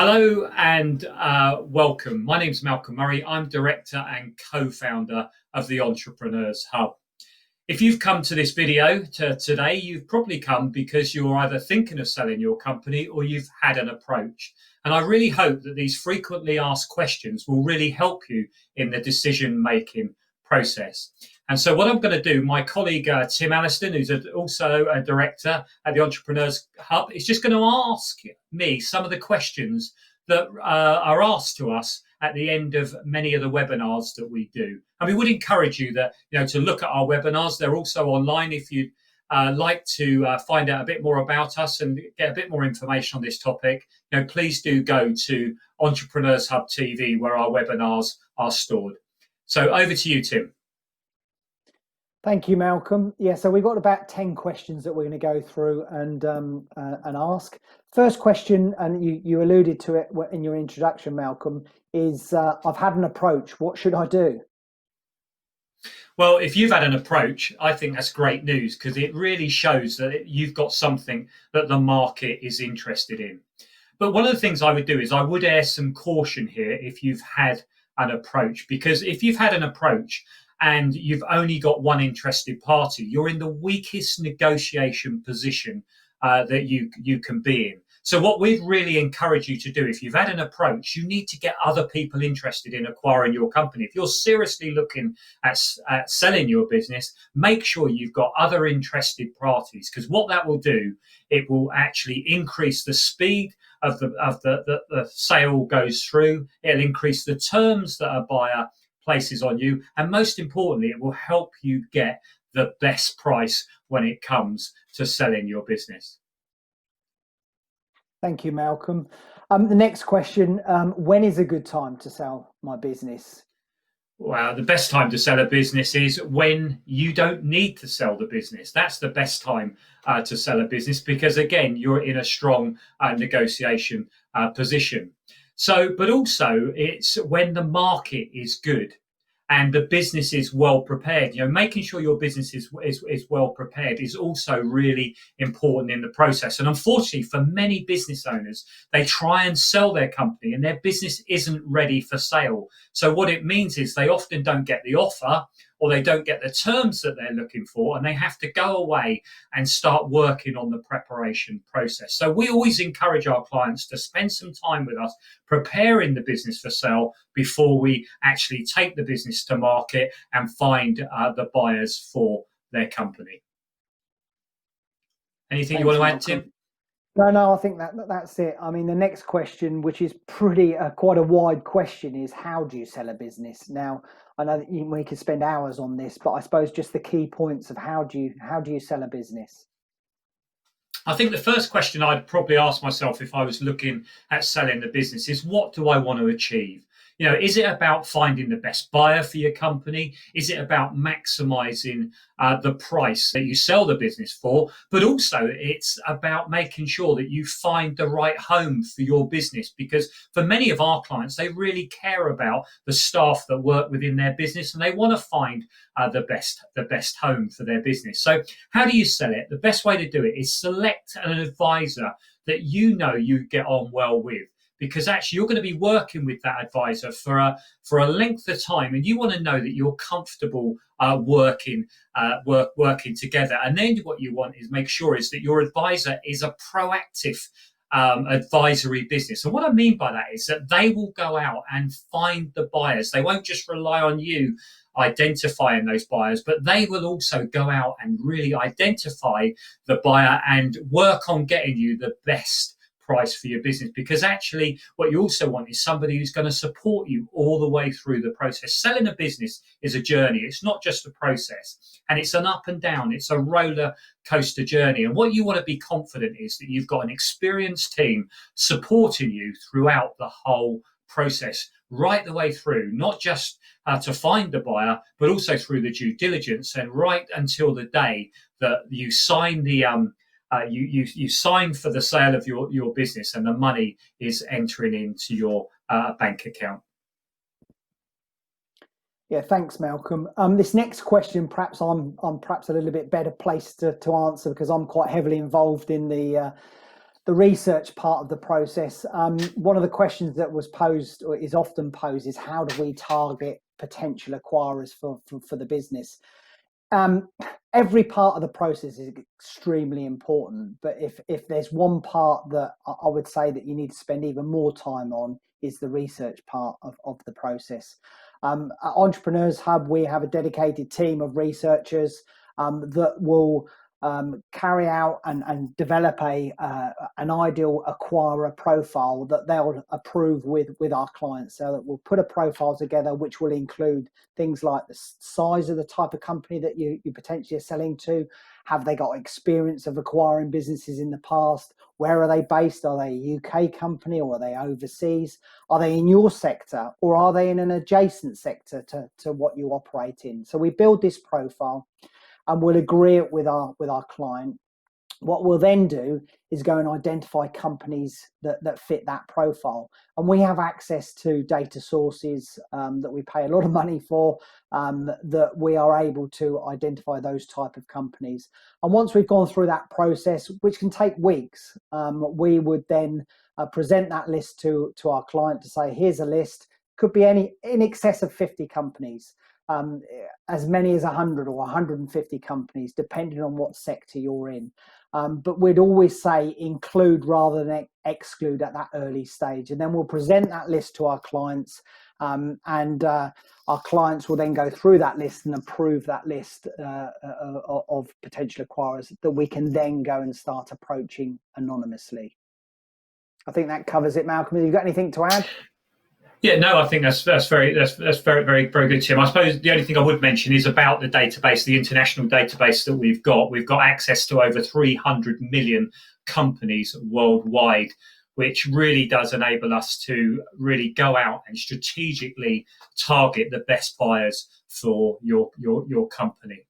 Hello and welcome. My name's Malcolm Murray. I'm director and co-founder of the Entrepreneurs Hub. If you've come to this video today, you've probably come because you're either thinking of selling your company or you've had an approach. And I really hope that these frequently asked questions will really help you in the decision-making process. And so what I'm going to do, my colleague Tim Alliston, who's also a director at the Entrepreneurs Hub, is just going to ask me some of the questions that are asked to us at the end of many of the webinars that we do. And we would encourage you that to look at our webinars. They're also online if you'd like to find out a bit more about us and get a bit more information on this topic. Please do go to Entrepreneurs Hub TV where our webinars are stored. So over to you, Tim. Thank you, Malcolm. Yeah, so we've got about 10 questions that we're going to go through and ask. First question, and you alluded to it in your introduction, Malcolm, is I've had an approach. What should I do? Well, if you've had an approach, I think that's great news because it really shows that you've got something that the market is interested in. But one of the things I would do is I would air some caution here if you've had an approach, because if you've had an approach and you've only got one interested party, you're in the weakest negotiation position that you can be in. So what we'd really encourage you to do, if you've had an approach, you need to get other people interested in acquiring your company. If you're seriously looking at selling your business, make sure you've got other interested parties, because what that will do, it will actually increase the speed of the sale goes through. It'll increase the terms that a buyer places on you, and most importantly, it will help you get the best price when it comes to selling your business. Thank you, Malcolm. The next question, when is a good time to sell my business? Well, the best time to sell a business is when you don't need to sell the business. That's the best time to sell a business because, again, you're in a strong negotiation position. So, but also it's when the market is good and the business is well prepared. Making sure your business is well prepared is also really important in the process. And unfortunately, for many business owners, they try and sell their company and their business isn't ready for sale. So what it means is they often don't get the offer or they don't get the terms that they're looking for, and they have to go away and start working on the preparation process. So we always encourage our clients to spend some time with us preparing the business for sale before we actually take the business to market and find the buyers for their company. Anything you want to add, Tim? No, I think that's it. I mean, the next question, which is quite a wide question, is how do you sell a business? Now, I know that we could spend hours on this, but I suppose just the key points of how do you sell a business? I think the first question I'd probably ask myself if I was looking at selling the business is, what do I want to achieve? Is it about finding the best buyer for your company? Is it about maximizing the price that you sell the business for? But also it's about making sure that you find the right home for your business, because for many of our clients, they really care about the staff that work within their business and they want to find the best home for their business. So how do you sell it? The best way to do it is select an advisor that you get on well with, because actually you're going to be working with that advisor for a length of time, and you want to know that you're comfortable working together. And then what you want is make sure is that your advisor is a proactive advisory business. And what I mean by that is that they will go out and find the buyers. They won't just rely on you identifying those buyers, but they will also go out and really identify the buyer and work on getting you the best price for your business, because actually what you also want is somebody who's going to support you all the way through the process. Selling a business is a journey. It's not just a process, and it's an up and down. It's a roller coaster journey. And what you want to be confident is that you've got an experienced team supporting you throughout the whole process, right the way through, not just to find the buyer, but also through the due diligence and right until the day that you sign the you sign for the sale of your business and the money is entering into your bank account. Yeah, thanks, Malcolm. This next question, perhaps I'm perhaps a little bit better placed to answer, because I'm quite heavily involved in the the research part of the process, one of the questions that was posed or is often posed is how do we target potential acquirers for the business? Every part of the process is extremely important, but if there's one part that I would say that you need to spend even more time on is the research part of the process. At Entrepreneurs Hub, we have a dedicated team of researchers that will carry out and develop an ideal acquirer profile that they'll approve with our clients. So that we'll put a profile together which will include things like the size of the type of company that you potentially are selling to. Have they got experience of acquiring businesses in the past? Where are they based? Are they a UK company or are they overseas? Are they in your sector or are they in an adjacent sector to what you operate in? So we build this profile and we'll agree it with our client. What we'll then do is go and identify companies that fit that profile. And we have access to data sources that we pay a lot of money for, that we are able to identify those type of companies. And once we've gone through that process, which can take weeks, we would then present that list to our client to say, here's a list, could be in excess of 50 companies. As many as 100 or 150 companies, depending on what sector you're in. But we'd always say include rather than exclude at that early stage. And then we'll present that list to our clients, and our clients will then go through that list and approve that list of potential acquirers that we can then go and start approaching anonymously. I think that covers it, Malcolm. Have you got anything to add? Yeah, no, I think that's very very good, Tim. I suppose the only thing I would mention is about the database, the international database that we've got. We've got access to over 300 million companies worldwide, which really does enable us to really go out and strategically target the best buyers for your company.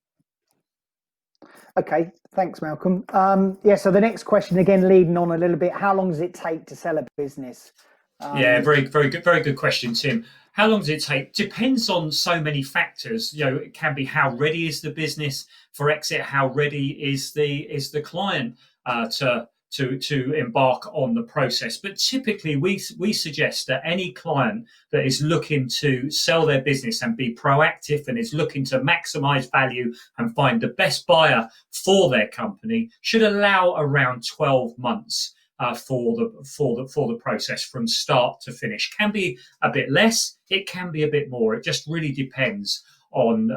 Okay, thanks, Malcolm. So the next question, again, leading on a little bit, how long does it take to sell a business? Yeah, very good question, Tim. How long does it take? Depends on so many factors. It can be how ready is the business for exit, how ready is the client to embark on the process. But typically, we suggest that any client that is looking to sell their business and be proactive and is looking to maximize value and find the best buyer for their company should allow around 12 months. For the process from start to finish. Can be a bit less, it can be a bit more. It just really depends on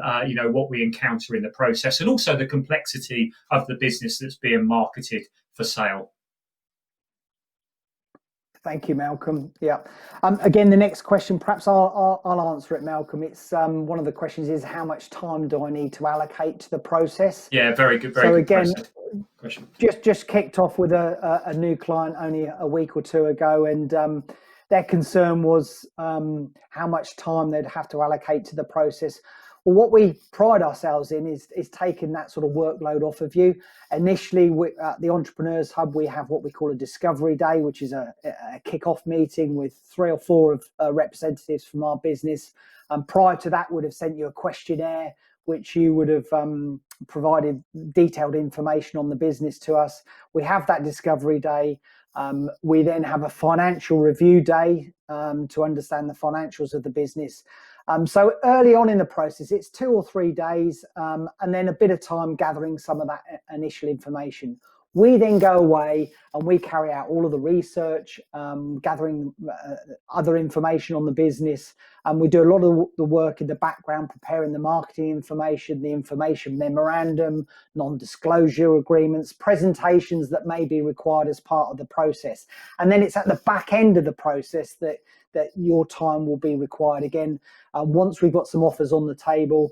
what we encounter in the process and also the complexity of the business that's being marketed for sale. Thank you, Malcolm. Yeah. Again, the next question, perhaps I'll answer it, Malcolm. It's one of the questions is how much time do I need to allocate to the process? Yeah, very good. So again, question. Just kicked off with a new client only a week or two ago, and their concern was how much time they'd have to allocate to the process. Well, what we pride ourselves in is taking that sort of workload off of you. Initially, at the Entrepreneurs Hub, we have what we call a discovery day, which is a kick-off meeting with 3 or 4 of representatives from our business. Prior to that, would have sent you a questionnaire, which you would have provided detailed information on the business to us. We have that discovery day. We then have a financial review day to understand the financials of the business. So early on in the process, it's 2 or 3 days, and then a bit of time gathering some of that initial information. We then go away and we carry out all of the research, gathering other information on the business. And we do a lot of the work in the background, preparing the marketing information, the information memorandum, non-disclosure agreements, presentations that may be required as part of the process. And then it's at the back end of the process that your time will be required again. Once we've got some offers on the table,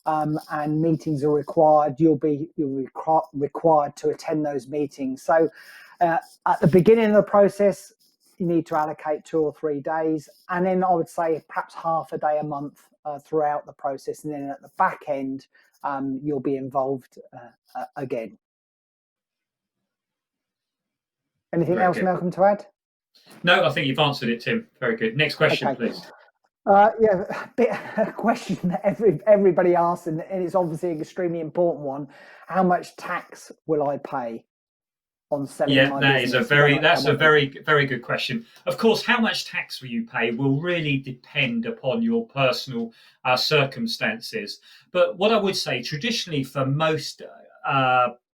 and meetings are required, you'll be required to attend those meetings. So at the beginning of the process, you need to allocate 2 or 3 days, and then I would say perhaps half a day a month throughout the process, and then at the back end, you'll be involved again. Anything else, Malcolm, to add? No, I think you've answered it, Tim. Very good. Next question, please. A question that everybody asks, and it's obviously an extremely important one. How much tax will I pay? on selling Yeah, my that is a business when very I that's come a on board? very good question. Of course, how much tax will you pay will really depend upon your personal circumstances. But what I would say, traditionally, for most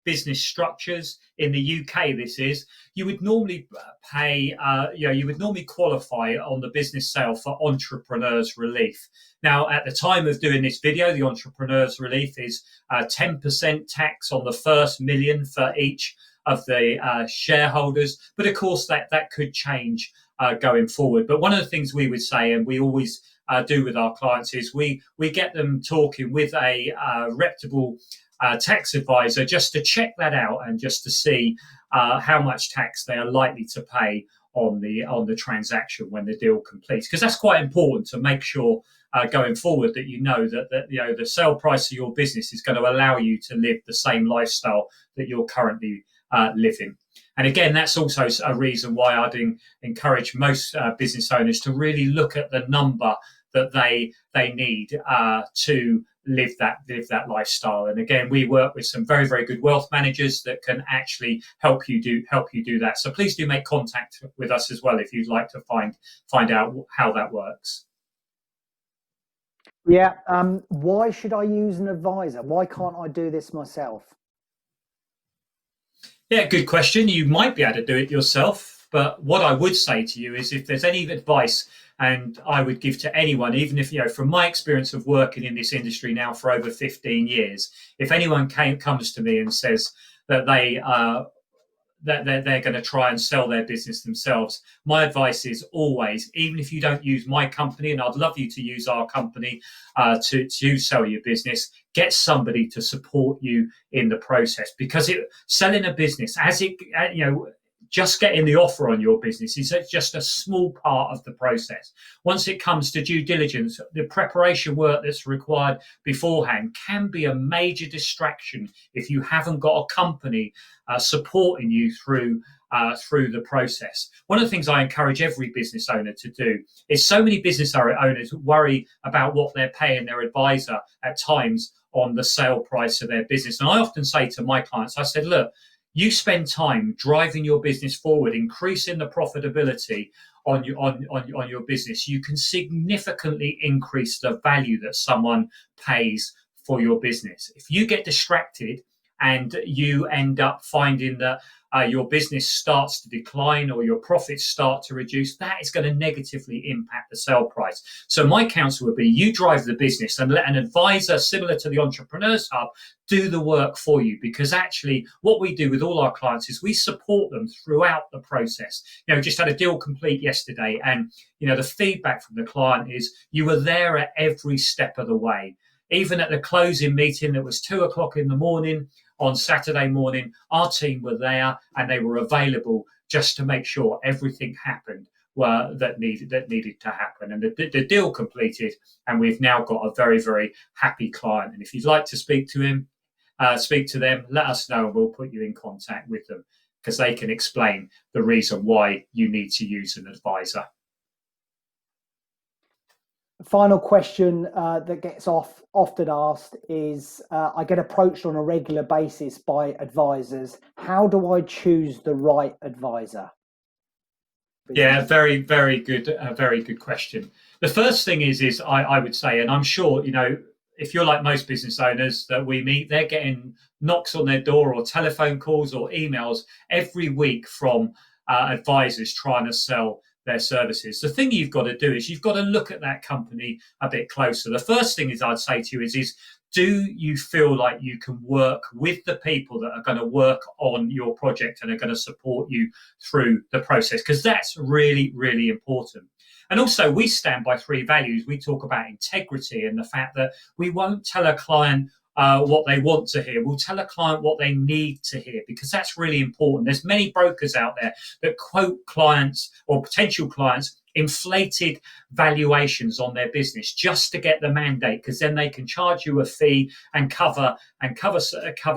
business structures in the UK, this is you would normally pay, you would normally qualify on the business sale for entrepreneurs relief. Now, at the time of doing this video, the entrepreneurs relief is 10% tax on the first million for each of the shareholders. But of course, that could change going forward. But one of the things we would say, and we always do with our clients, is we get them talking with a reputable tax advisor just to check that out and just to see how much tax they are likely to pay on the transaction when the deal completes, because that's quite important to make sure going forward that you know that the sale price of your business is going to allow you to live the same lifestyle that you're currently living. And again, that's also a reason why I'd encourage most business owners to really look at the number that they need to live that lifestyle. And again, we work with some very good wealth managers that can actually help you do that. So please do make contact with us as well if you'd like to find out how that works. Yeah. Why should I use an advisor? Why can't I do this myself? Yeah, good question. You might be able to do it yourself, but what I would say to you is if there's any advice, and I would give to anyone, even if, from my experience of working in this industry now for over 15 years, if anyone comes to me and says that they're going to try and sell their business themselves, my advice is always, even if you don't use my company, and I'd love you to use our company to sell your business, get somebody to support you in the process, because selling a business, just getting the offer on your business is just a small part of the process. Once it comes to due diligence, the preparation work that's required beforehand can be a major distraction if you haven't got a company supporting you through the process. One of the things I encourage every business owner to do is, so many business owners worry about what they're paying their advisor at times on the sale price of their business. And I often say to my clients, I said, look, you spend time driving your business forward, increasing the profitability on your business, you can significantly increase the value that someone pays for your business. If you get distracted and you end up finding that your business starts to decline or your profits start to reduce, that is going to negatively impact the sale price. So my counsel would be, you drive the business and let an advisor similar to the Entrepreneurs Hub do the work for you, because actually what we do with all our clients is we support them throughout the process. Just had a deal complete yesterday, and the feedback from the client is you were there at every step of the way. Even at the closing meeting that was 2:00 in the morning on Saturday morning, our team were there and they were available just to make sure everything happened that needed to happen. And the deal completed, and we've now got a very happy client. And if you'd like to speak to them, let us know and we'll put you in contact with them, because they can explain the reason why you need to use an advisor. Final question that gets often asked is, I get approached on a regular basis by advisors. How do I choose the right advisor? Yeah, very good question. The first thing is I would say, and I'm sure, if you're like most business owners that we meet, they're getting knocks on their door or telephone calls or emails every week from advisors trying to sell their services. The thing you've got to do is you've got to look at that company a bit closer. The first thing is I'd say to you is do you feel like you can work with the people that are going to work on your project and are going to support you through the process? Because that's really important. And also, we stand by 3 values. We talk about integrity and the fact that we won't tell a client what they want to hear. We'll tell a client what they need to hear, because that's really important. There's many brokers out there that quote clients or potential clients inflated valuations on their business just to get the mandate, because then they can charge you a fee and cover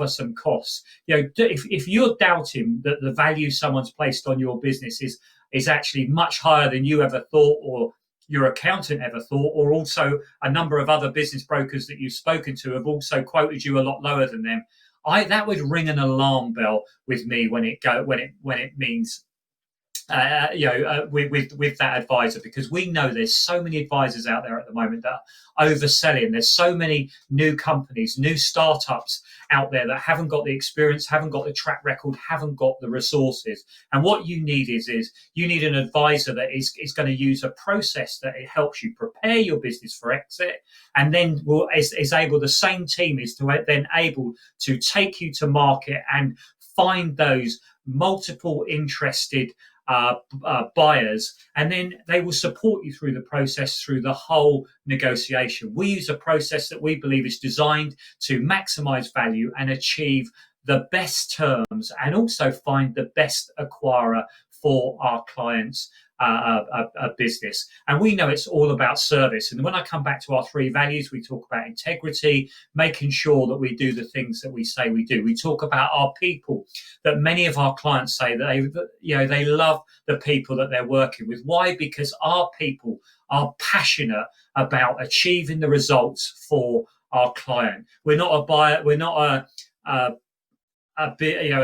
some costs. If you're doubting that the value someone's placed on your business is actually much higher than you ever thought, or your accountant ever thought, or also a number of other business brokers that you've spoken to have also quoted you a lot lower than them, that would ring an alarm bell with me when it means with that advisor, because we know there's so many advisors out there at the moment that are overselling. There's so many new companies, new startups out there that haven't got the experience, haven't got the track record, haven't got the resources. And what you need is you need an advisor that is going to use a process that it helps you prepare your business for exit, and then is able, the same team is to then able to take you to market and find those multiple interested buyers, and then they will support you through the process, through the whole negotiation. We use a process that we believe is designed to maximize value and achieve the best terms, and also find the best acquirer for our clients' a business. And we know it's all about service. And when I come back to our three values, we talk about integrity, making sure that we do the things that we say we do. We talk about our people, that many of our clients say that they love the people that they're working with. Why? Because our people are passionate about achieving the results for our client. We're not a buyer. We're not a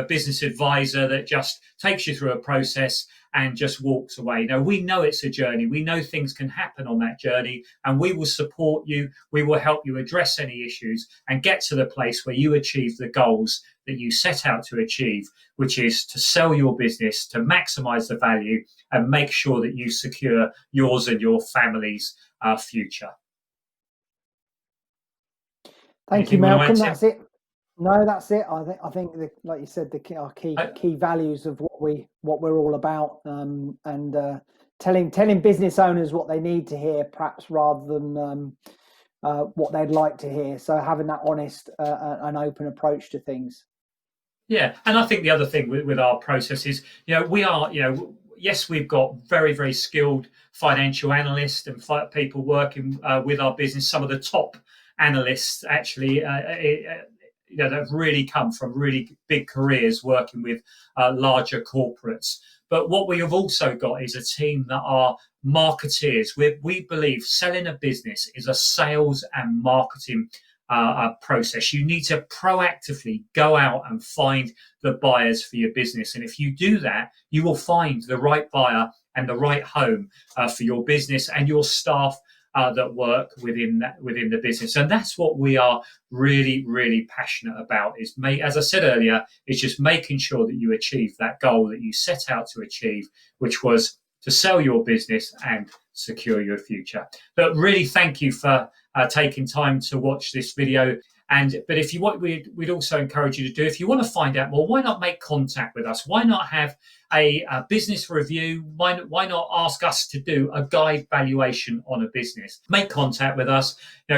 business advisor that just takes you through a process and just walks away. No, we know it's a journey. We know things can happen on that journey, and we will support you. We will help you address any issues and get to the place where you achieve the goals that you set out to achieve, which is to sell your business, to maximize the value, and make sure that you secure yours and your family's future. Thank you, Malcolm. That's it. No, that's it. I think like you said, our key values of what we're all about, and telling business owners what they need to hear, perhaps rather than what they'd like to hear. So having that honest and open approach to things. Yeah, and I think the other thing with our process is, we are, yes, we've got very, very skilled financial analysts and people working with our business. Some of the top analysts actually that have really come from really big careers working with larger corporates. But what we have also got is a team that are marketeers. We believe selling a business is a sales and marketing process. You need to proactively go out and find the buyers for your business. And if you do that, you will find the right buyer and the right home for your business and your staff that work within the business. And that's what we are really, really passionate about, is as I said earlier, it's just making sure that you achieve that goal that you set out to achieve, which was to sell your business and secure your future. But really, thank you for taking time to watch this video. But if you want, we'd also encourage you to do, if you want to find out more, why not make contact with us? Why not have a business review? Why not ask us to do a guide valuation on a business? Make contact with us.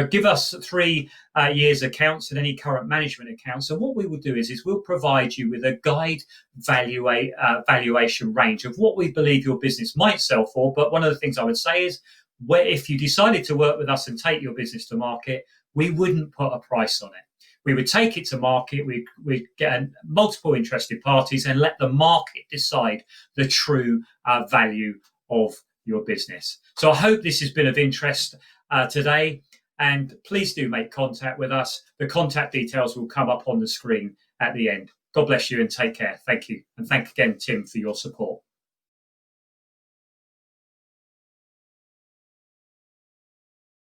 Give us 3 years accounts and any current management accounts. And what we will do is we'll provide you with a guide valuation range of what we believe your business might sell for. But one of the things I would say is, if you decided to work with us and take your business to market, we wouldn't put a price on it. We would take it to market. We'd get multiple interested parties and let the market decide the true value of your business. So I hope this has been of interest today. And please do make contact with us. The contact details will come up on the screen at the end. God bless you and take care. Thank you. And thank again, Tim, for your support.